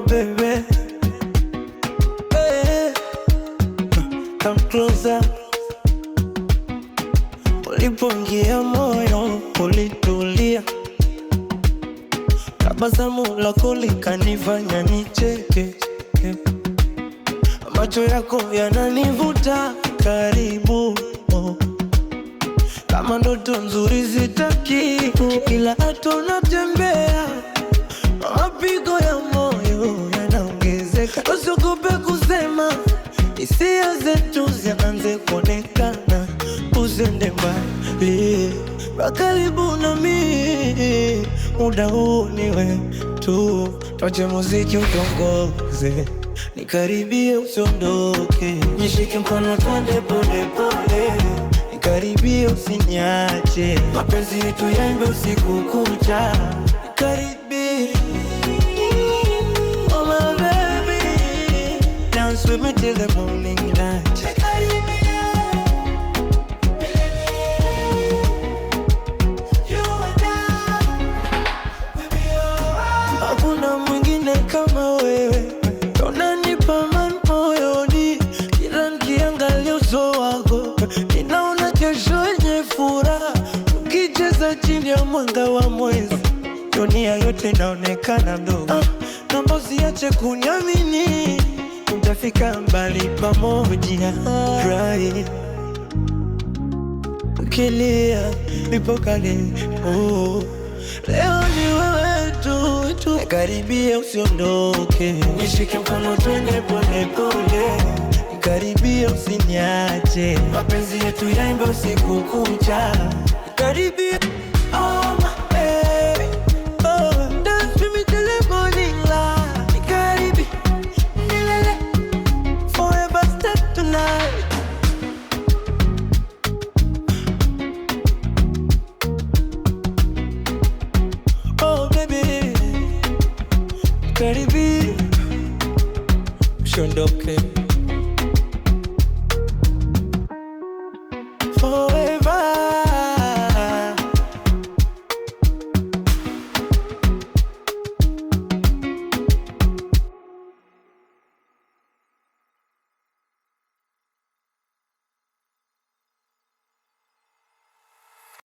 baby, hey, come closer. Ulipoingia moyo ulitulia, tabasamu lako likanifanya nicheke. Macho yako yananivuta karibu, kama ndoto nzuri zitaki. Kila hatua unatembea, mapigo ya moyo yanaongezeka. Usiogope kusema, hisia zetu zianze kuonekana. Usende mbali, baki karibu nami. Muda huu ni wetu, tuache muziki utongoze. Nikaribie usiondoke, nishike mkono twende pole pole. Nikaribie usiniache, mapenzi yetu yaimbe usiku kucha. Nikaribie, oh my baby, dance with me till the morning light. Hakuna mwingine kama wewe, unanipa amani moyoni. Kila nikiangalia uso wako, ninaona kesho yenye furaha. Tukicheza chini ya mwanga wa mwezi, dunia yote inaonekana ndogo. Naomba usiache kuniamini, tutafika mbali pamoja. Right, ukilia nipo karibu. Leo ni wewe tu, nikaribie usiondoke. Nishike mkono twende pole pole. Nikaribie usiniache, mapenzi yetu yaimbe usiku kucha. Nikaribie, oh my baby, oh, dance with me till the morning light. Nikaribie, nilele, forever stay tonight. Oh baby, karibia, usiondoke.